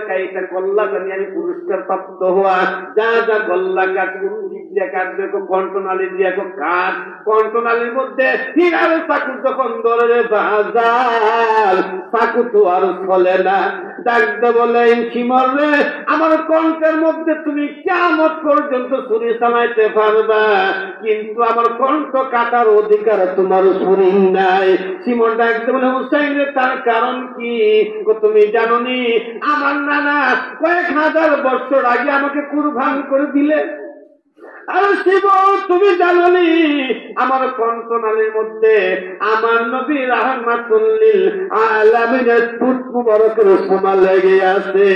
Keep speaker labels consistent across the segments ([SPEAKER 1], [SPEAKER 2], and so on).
[SPEAKER 1] কাইটা কল্লা কানি আমি পুরস্কার প্রাপ্ত হওয়া যা যা গল্লা কাট কোন দিক দিয়ে কাটবে কন্ট্রোনালি দিয়ে কাট কন্ট্রোনালির মধ্যে হিরার চাকু যখন ধরে বাজার চাকু তো আর চলে না ডাকতে বলে শিমর রে আমার কণ্ঠের মধ্যে তুমি কিয়ামত পর্যন্ত ছুরি চালাইতে পারবা কিন্তু আমার কণ্ঠ কাটার অধিকার তোমার ছুরি নাই। শিমর ডাকতে বলে হুসাইন রে তার কারণ কি? তুমি জানো নি আমার নানা কয়েক হাজার বছর আগে আমাকে কুরবান করে দিলে। আর শিব তুমি জানো নি আমার কণ্ঠনালীর মধ্যে আমার নবী রাহমাতুল লিল আলামিনের ফুট মুবারকের সময় লেগে আছে।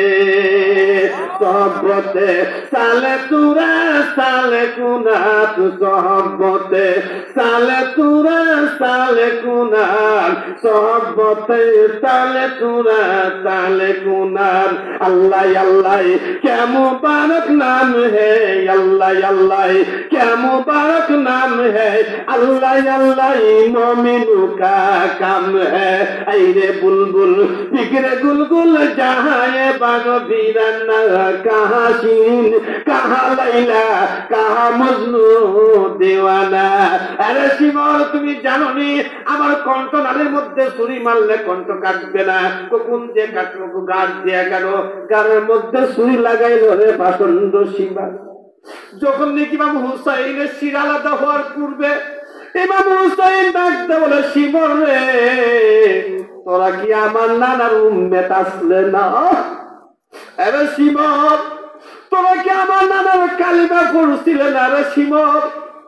[SPEAKER 1] সহবতে সালে তুরা সালে কুনাত সহবতে সালে তুরা সালে কুনাত সহবতে সালে তুরা সালে কুনাত। আল্লাহ আল্লাহ क्या मुबारक नाम है, अल्लाह अल्लाह क्या मुबारक नाम है, अल्लाह अल्लाह मोमिनों का काम है। अरे बुलबुल फिक्रे गुलगुल जहाँ ये बागो वीराना कहाँ शीन कहाँ लैला कहाँ मजनू दीवाना। अरे शिमर তুমি জানো নি আমার কণ্ঠনালীর মধ্যে ছুরি মারলে কণ্ঠ কাটবে না, কোন দিয়ে কাটবো গাছ দিয়ে কাটো, গানের মধ্যে ছুরি লাগাইলো রে পাষণ্ড শিবা। যখন নাকি ইমাম হুসাইনের শির আলাদা হওয়ার পূর্বে ইমাম হুসাইন ডাকতে বলে শিমর রে তোরা কি আমার নানার উম্মত আসলে না? আরে শিমর তোরা কি আমার নানার কালিমা পড়ছিলে না? রে শিমর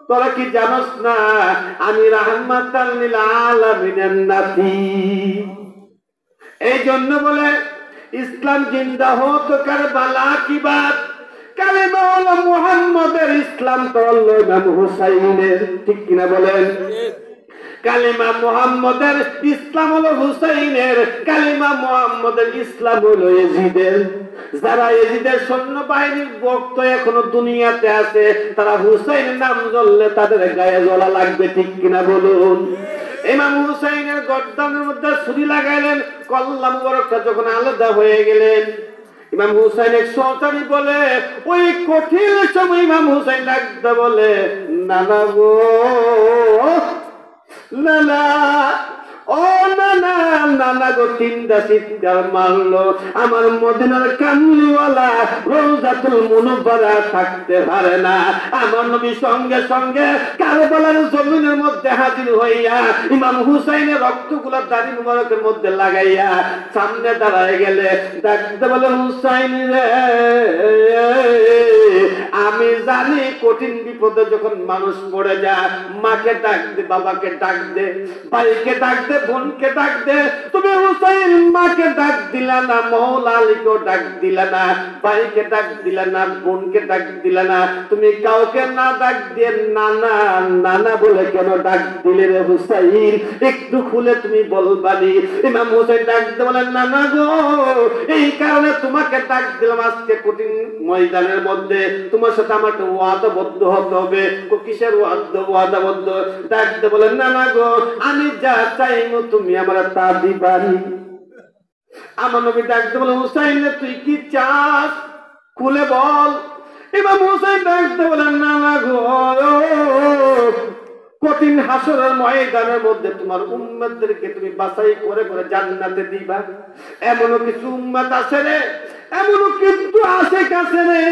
[SPEAKER 1] তোরা কি জানোস না আমি রাহমাতাল লিল আলামিনের নাতি? এই জন্য বলে ইসলাম জিন্দা हो तो करबला की बात, কালিমা হলো মুহাম্মদের, ইসলাম তো হলো ইমাম হুসাইনের। ঠিক কিনা বলেন? কালিমা মুহাম্মদের, ইসলাম হলো হুসাইনের। কালিমা মুহাম্মদের, ইসলাম হলো ইয়াজিদের। যারা ইয়াজিদের সৈন্যবাহিনীর ভক্ত এখনো দুনিয়াতে আছে তারা হুসাইনের নাম জ্বললে তাদের গায়ে জ্বলা লাগবে। ঠিক কিনা বলুন? ইমাম হুসাইনের গর্দানের মধ্যে ছুরি লাগাইলেন, কল্লা মুবারকটা যখন আলাদা হয়ে গেলেন ইমাম হুসাইন এক সহচারী বলে ওই কঠিন সময় ইমাম হুসাইন ডাকতে বলে নানা গো নানা, ও নানা নানা গো তিনটা চিৎকার মারলো আমার মদিনার কামলিওয়ালা রওজাতুল মুনাওয়ারা থাকতে পারে না। আমার নবী সঙ্গে সঙ্গে কারবালার জমিনের মধ্যে হাজির হইয়া ইমাম হুসাইনের রক্তগুলা দাড়ি মুবারকের মধ্যে লাগাইয়া সামনে দাঁড়ায় গেলে ডাকতে বলে হুসাইন রে আমি জানি কঠিন বিপদে যখন মানুষ পড়ে যায় মাকে ডাক দে, বাবাকে ডাক দে, ভাইকে ডাক দে, বোনকে ডাক দে। তুমি হুসাইন মাকে ডাক দিলা না, মওলা আলীকে ডাক দিলা না, ভাইকে ডাক দিলা না, বোনকে ডাক দিলা না, তুমি কাউকে না ডাক দিয়ে নানা নানা বলে কেন ডাক দিলে রে হুসাইন? একটু খুলে তুমি বলবানি। ইমাম হুসাইন ডাক দিয়ে বলেন নানা গো এই কারণে তোমাকে ডাক দিলাম আজকে কঠিন ময়দানের মধ্যে তোমার সাথে আমার একটা ওয়াদাবদ্ধ হতে হবে। কিসের ওয়াদাবদ্ধ? ডাক দিয়ে বলেন নানা গো আমি যা চাইবো তুমি আমার তা দিবানি। আমার নবী ডাকতে বলে হুসাইন তুই কি চাস খুলে বল। ইমাম হুসাইন ডাকতে বলেন নানা গো কঠিন হাসরের ময়দানের মধ্যে তোমার উম্মতদেরকে তুমি বাছাই করে করে জান্নাতে দিবা। এমনও কিছু উম্মত আছে রে, এমনও কিন্তু আশেক আছে রে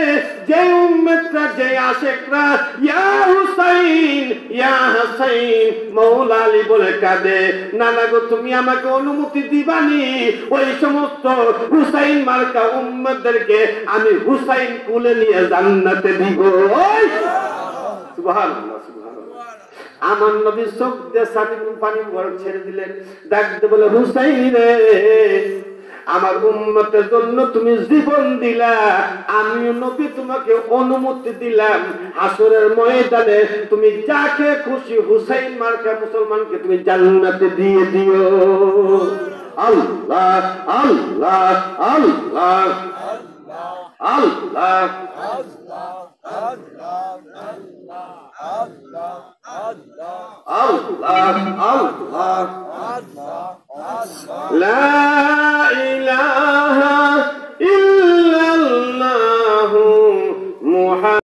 [SPEAKER 1] যে উম্মতরা যে আশেকরা ইয়া হুসাইন ইয়া হুসাইন মওলা আলী বলে কাঁদে নানা গো তুমি আমাকে অনুমতি দিবানি ওই সমস্ত হুসাইন মার্কা উম্মতদেরকে আমি হুসাইন কুলে নিয়ে জান্নাতে দিব। সুবহানাল্লাহ সুবহানাল্লাহ। আমার নবী চোখ দিয়ে পানি ছেড়ে দিলেন, ডাকতে বলে হুসাইন রে আমার উম্মতের জন্য তুমি জীবন দিলা, আমিও নবী তোমাকে অনুমতি দিলাম হাসরের ময়দানে তুমি যাকে খুশি হুসাইন মার্কা মুসলমানকে তুমি জান্নাতে দিয়ে দিও। আল্লাহ আল্লাহ আল্লাহ আল্লাহ আল্লাহ আল্লাহ লা ইলাহা ইল্লা সুবহান